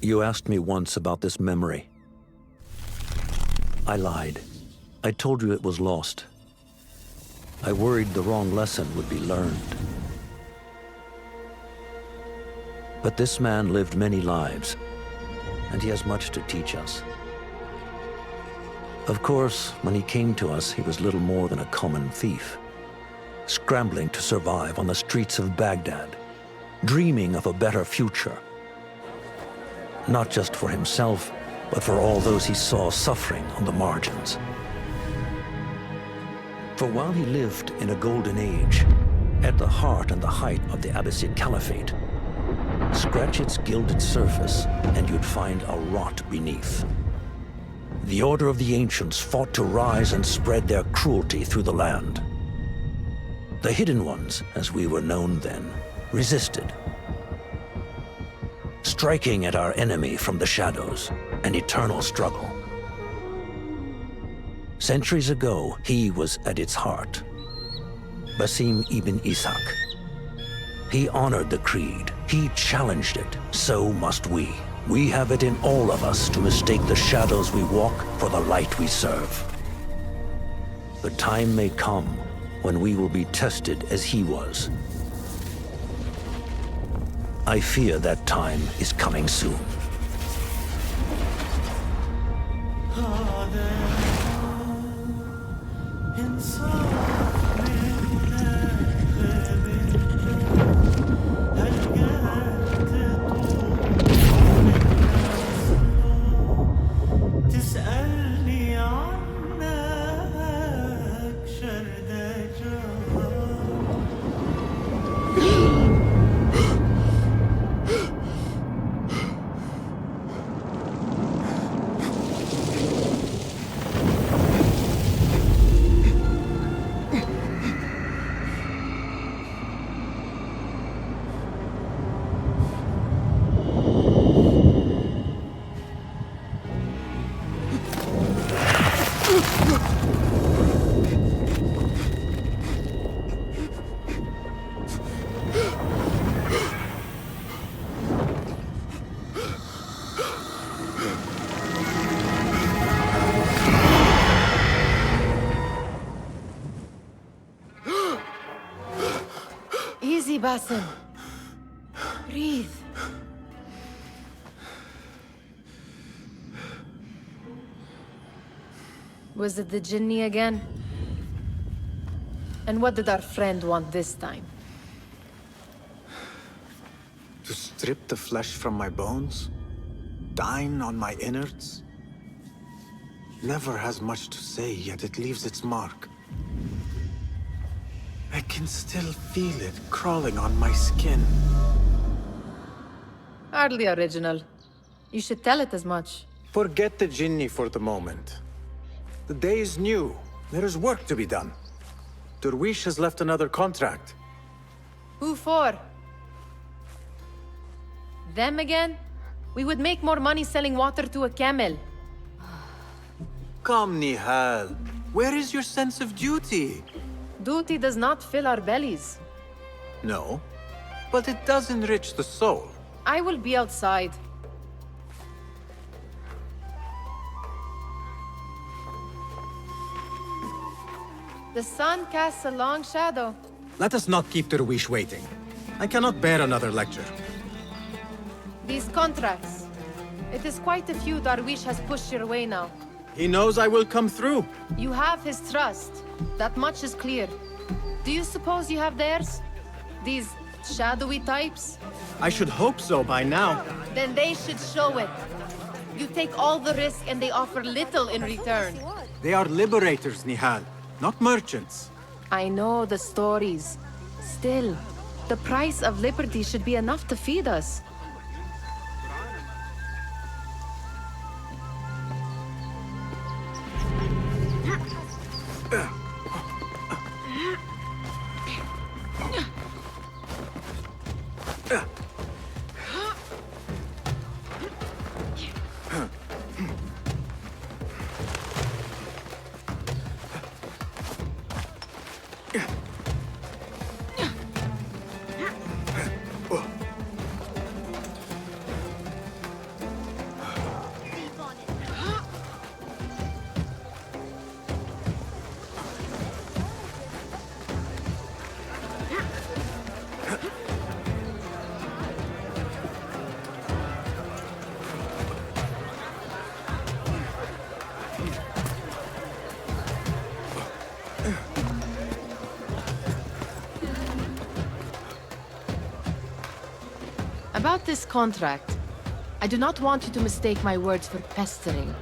You asked me once about this memory. I lied. I told you it was lost. I worried the wrong lesson would be learned. But this man lived many lives, and he has much to teach us. Of course, when he came to us, he was little more than a common thief, scrambling to survive on the streets of Baghdad, dreaming of a better future. Not just for himself, but for all those he saw suffering on the margins. For while he lived in a golden age, at the heart and the height of the Abbasid Caliphate, scratch its gilded surface and you'd find a rot beneath. The Order of the Ancients fought to rise and spread their cruelty through the land. The Hidden Ones, as we were known then, resisted, striking at our enemy from the shadows, an eternal struggle. Centuries ago, he was at its heart, Basim ibn Ishaq. He honored the creed, he challenged it, so must we. We have it in all of us to mistake the shadows we walk for the light we serve. The time may come when we will be tested as he was. I fear that time is coming soon. Easy, Basim. Breathe. Was it the Jinni again? And what did our friend want this time? To strip the flesh from my bones? Dine on my innards? Never has much to say, yet it leaves its mark. I can still feel it crawling on my skin. Hardly original. You should tell it as much. Forget the Jinni for the moment. The day is new. There is work to be done. Derwish has left another contract. Who for? Them again? We would make more money selling water to a camel. Come, Nihal. Where is your sense of duty? Duty does not fill our bellies. No, but it does enrich the soul. I will be outside. The sun casts a long shadow. Let us not keep Derwish waiting. I cannot bear another lecture. These contracts. It is quite a few Darwish has pushed your way now. He knows I will come through. You have his trust. That much is clear. Do you suppose you have theirs? These shadowy types? I should hope so by now. Then they should show it. You take all the risk and they offer little in return. They are liberators, Nihal, not merchants. I know the stories. Still, the price of liberty should be enough to feed us. About this contract, I do not want you to mistake my words for pestering.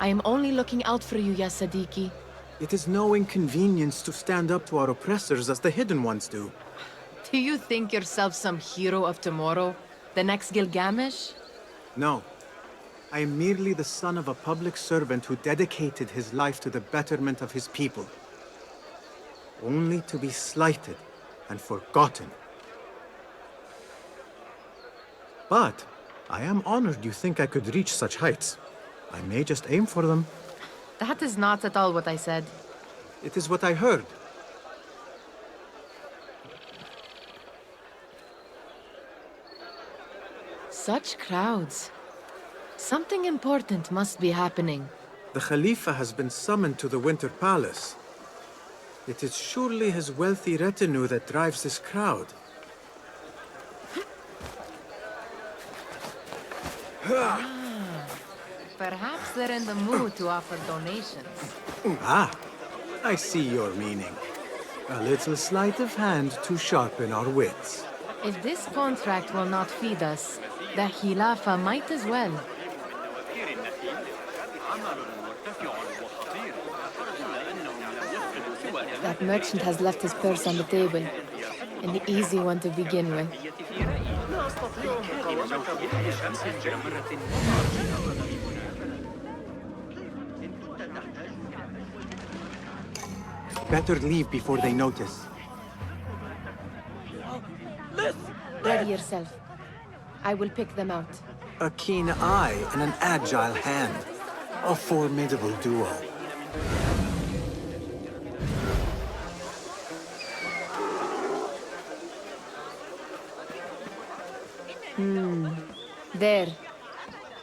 I am only looking out for you, ya Sadiki. It is no inconvenience to stand up to our oppressors as the Hidden Ones do. Do you think yourself some hero of tomorrow? The next Gilgamesh? No. I am merely the son of a public servant who dedicated his life to the betterment of his people. Only to be slighted and forgotten. But I am honored you think I could reach such heights. I may just aim for them. That is not at all what I said. It is what I heard. Such crowds. Something important must be happening. The Khalifa has been summoned to the Winter Palace. It is surely his wealthy retinue that drives this crowd. Perhaps they're in the mood to offer donations. Ah, I see your meaning. A little sleight of hand to sharpen our wits. If this contract will not feed us, the Khilafa might as well. That merchant has left his purse on the table. An easy one to begin with. Better leave before they notice. Ready yourself. I will pick them out. A keen eye and an agile hand. A formidable duo. There.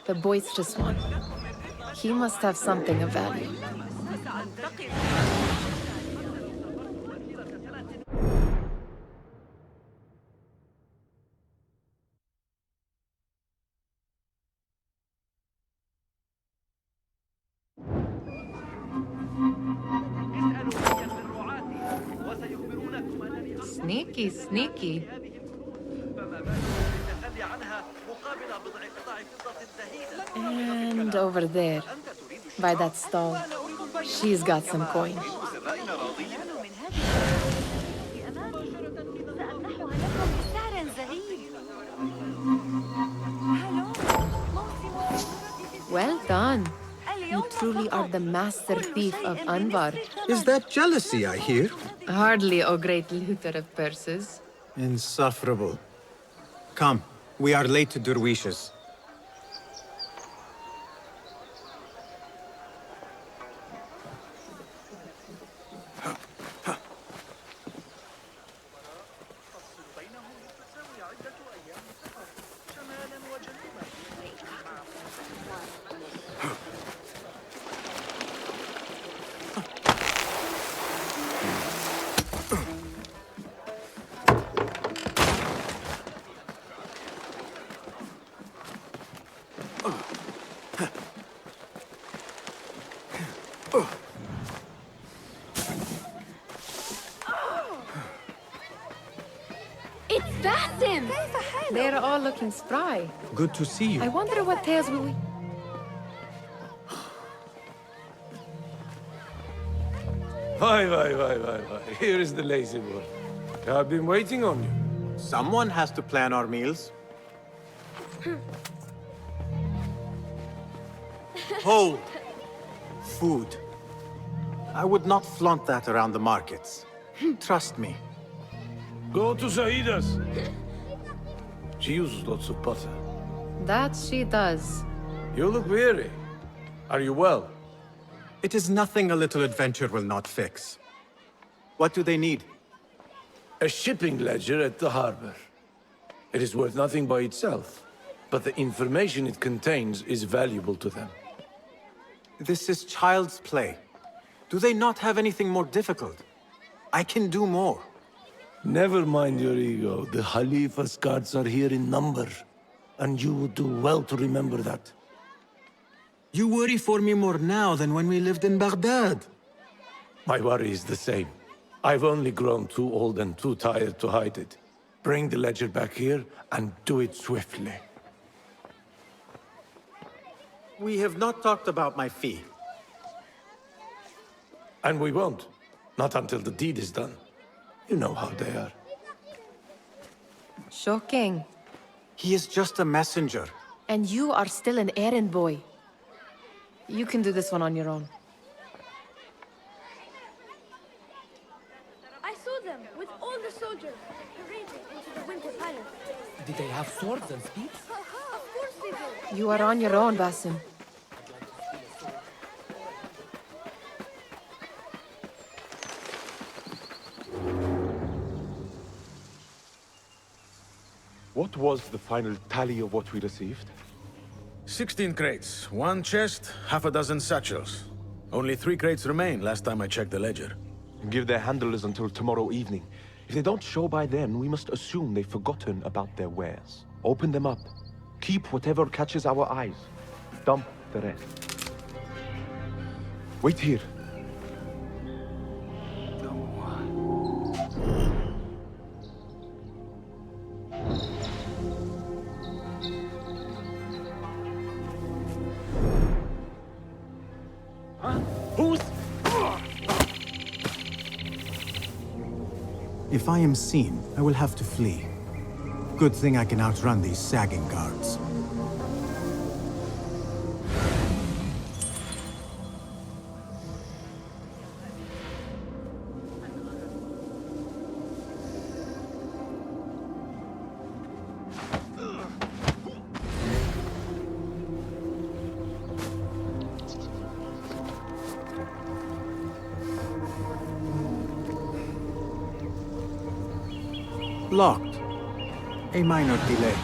The boisterous one. He must have something of value. Sneaky, sneaky. And over there, by that stall, she's got some coin. Well done. You truly are the master thief of Anbar. Is that jealousy I hear? Hardly, O great looter of purses. Insufferable. Come, we are late to Derwishes. It's Basim! They're all looking spry. Good to see you. I wonder what tales will we... Why. Here is the lazy boy. I've been waiting on you. Someone has to plan our meals. Hold. Food. I would not flaunt that around the markets. Trust me. Go to Zaida's. She uses lots of butter. That she does. You look weary. Are you well? It is nothing a little adventure will not fix. What do they need? A shipping ledger at the harbor. It is worth nothing by itself, but the information it contains is valuable to them. This is child's play. Do they not have anything more difficult? I can do more. Never mind your ego. The Khalifa's guards are here in number, and you would do well to remember that. You worry for me more now than when we lived in Baghdad. My worry is the same. I've only grown too old and too tired to hide it. Bring the ledger back here, and do it swiftly. We have not talked about my fee. And we won't. Not until the deed is done. You know how they are. Shocking. He is just a messenger. And you are still an errand boy. You can do this one on your own. I saw them with all the soldiers parading into the Winter Palace. Did they have swords and spears? Of course they do. You are on your own, Basim. What was the final tally of what we received? 16 crates, 1 chest, half a dozen satchels. Only 3 crates remain last time I checked the ledger. Give their handlers until tomorrow evening. If they don't show by then, we must assume they've forgotten about their wares. Open them up. Keep whatever catches our eyes. Dump the rest. Wait here. If I am seen, I will have to flee. Good thing I can outrun these sagging guards. Locked. A minor delay.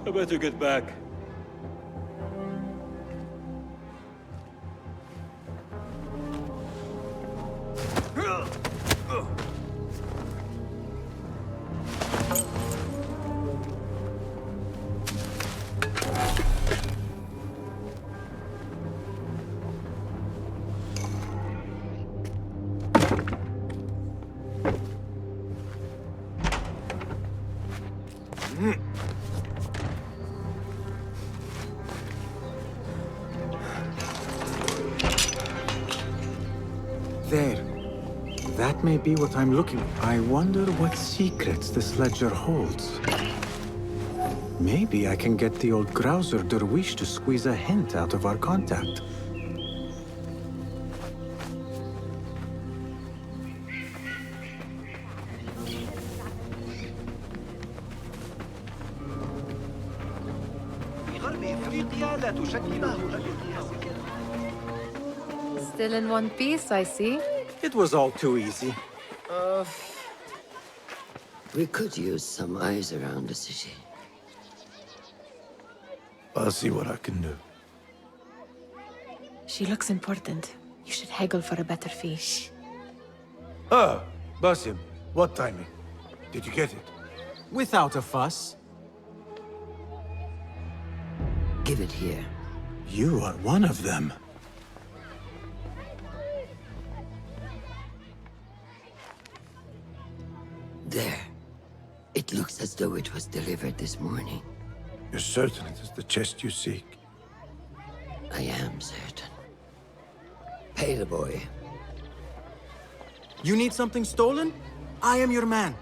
I better get back. There. That may be what I'm looking for. I wonder what secrets this ledger holds. Maybe I can get the old grouser Derwish to squeeze a hint out of our contact. Still in one piece, I see. It was all too easy. We could use some eyes around the city. I'll see what I can do. She looks important. You should haggle for a better fee. Ah, Basim, what timing? Did you get it? Without a fuss. Give it here. You are one of them. There. It looks as though it was delivered this morning. You're certain it is the chest you seek? I am certain. Pay the boy. You need something stolen? I am your man.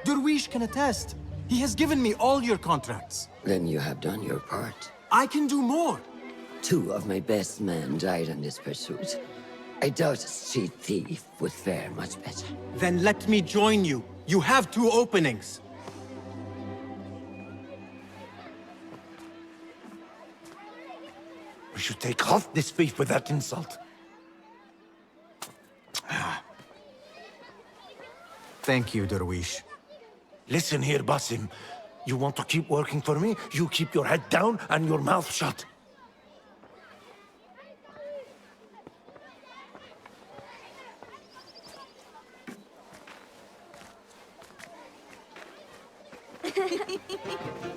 Derwish can attest. He has given me all your contracts. Then you have done your part. I can do more. 2 of my best men died in this pursuit. I doubt a street thief would fare much better. Then let me join you. You have 2 openings. We should take half this beef with that insult. Thank you, Derwish. Listen here, Basim. You want to keep working for me? You keep your head down and your mouth shut.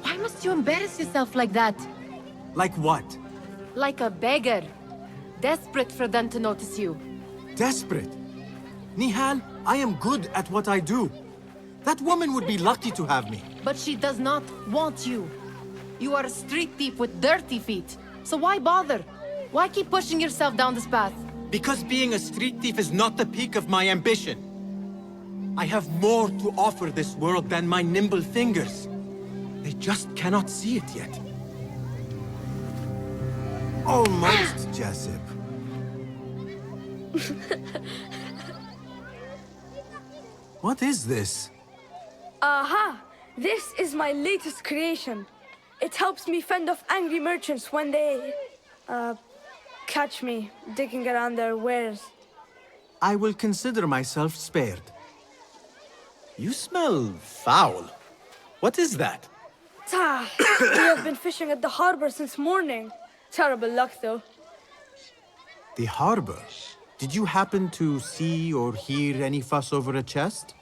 Why must you embarrass yourself like that? Like what? Like a beggar. Desperate for them to notice you. Desperate? Nihal, I am good at what I do. That woman would be lucky to have me. But she does not want you. You are a street thief with dirty feet. So why bother? Why keep pushing yourself down this path? Because being a street thief is not the peak of my ambition. I have more to offer this world than my nimble fingers. They just cannot see it yet. Almost, Jessup. What is this? Aha! This is my latest creation. It helps me fend off angry merchants when they... catch me digging around their wares. I will consider myself spared. You smell foul. What is that? We have been fishing at the harbor since morning. Terrible luck, though. The harbor? Did you happen to see or hear any fuss over a chest?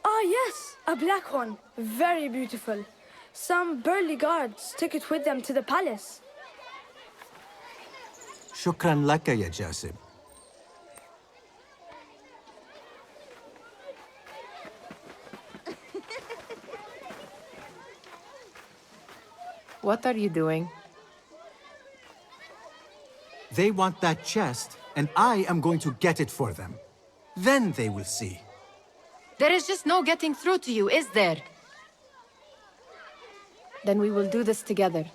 Ah, yes, a black one. Very beautiful. Some burly guards took it with them to the palace. Shukran laka, ya Jasib. What are you doing? They want that chest, and I am going to get it for them. Then they will see. There is just no getting through to you, is there? Then we will do this together.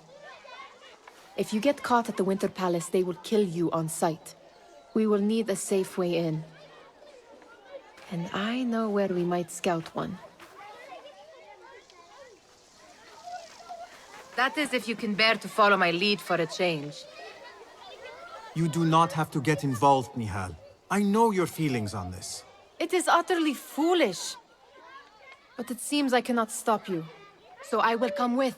If you get caught at the Winter Palace, they will kill you on sight. We will need a safe way in. And I know where we might scout one. That is if you can bear to follow my lead for a change. You do not have to get involved, Nihal. I know your feelings on this. It is utterly foolish. But it seems I cannot stop you. So I will come with,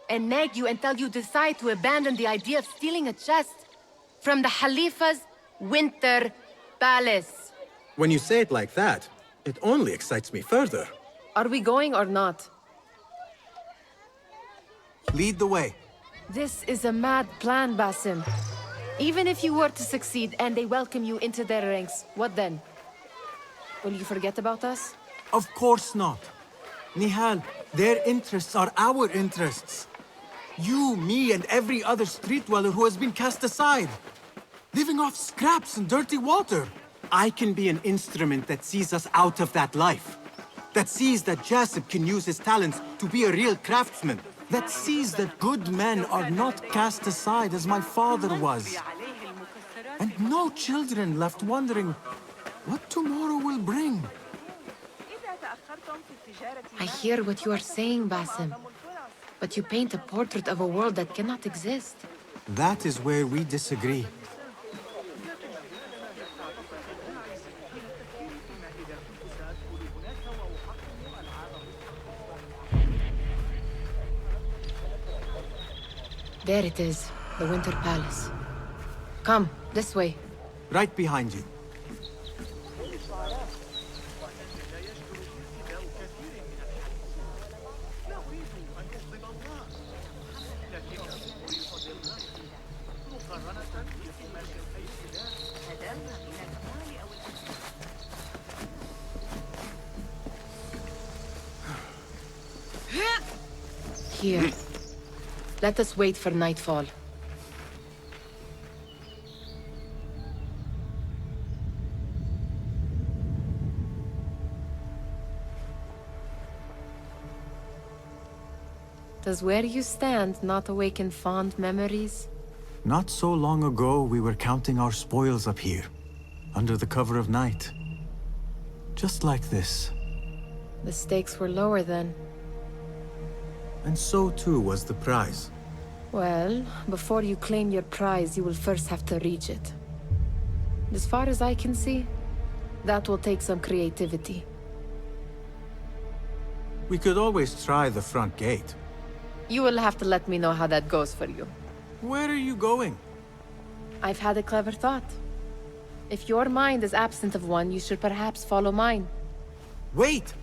and nag you until you decide to abandon the idea of stealing a chest from the Khalifa's Winter Palace. When you say it like that, it only excites me further. Are we going or not? Lead the way. This is a mad plan, Basim. Even if you were to succeed and they welcome you into their ranks, what then? Will you forget about us? Of course not. Nihal, their interests are our interests. You, me, and every other street dweller who has been cast aside. Living off scraps and dirty water. I can be an instrument that sees us out of that life. That sees that Jasip can use his talents to be a real craftsman. That sees that good men are not cast aside as my father was. And no children left wondering what tomorrow will bring. I hear what you are saying, Basim. But you paint a portrait of a world that cannot exist. That is where we disagree. There it is, the Winter Palace. Come, this way. Right behind you. Here. Let us wait for nightfall. Does where you stand not awaken fond memories? Not so long ago, we were counting our spoils up here, under the cover of night. Just like this. The stakes were lower then. And so too was the prize. Well, before you claim your prize, you will first have to reach it. As far as I can see, that will take some creativity. We could always try the front gate. You will have to let me know how that goes for you. Where are you going? I've had a clever thought. If your mind is absent of one, you should perhaps follow mine. Wait!